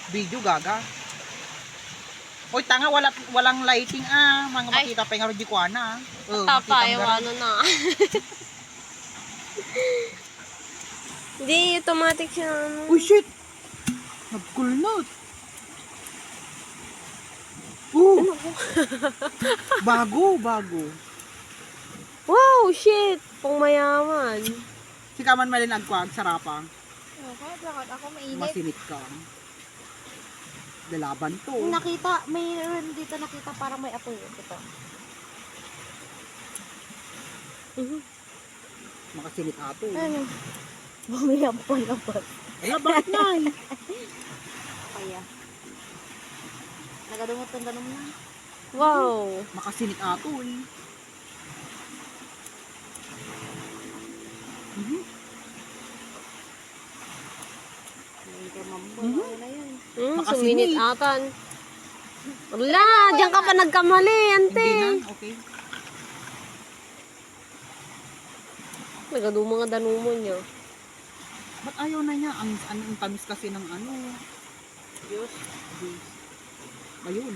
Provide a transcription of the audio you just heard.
Video gaga. Oy, tanga, walang lighting mga Ay. makita pa yung di ko na. Tapa, yung ano na. Hindi, automatic siya. Uy, shit! Nagkulnot. Bago. Wow, shit! Pang mayaman. Si Kaman Malin agkwag, sarapang. Kahit lakad ako mainit. Masinit ka. Lalaban to. Nakita, mayroon dito nakita parang may apoy. Ito. Makasinit ato. Ano? Bumiyap pa labas. Wala, bakit na eh? Kaya. Nagadumot ang ganun na. Wow. Makasinit ato eh. Hindi ka mambo. Ano na yun? Makasinit. Suminit atan. Wala, diyan ka pa nagkamali, ante. Hindi na, okay. Nagado mga danumo niya. Ba't ayaw na niya? Ang tamis kasi ng ano. Diyos. Ayun.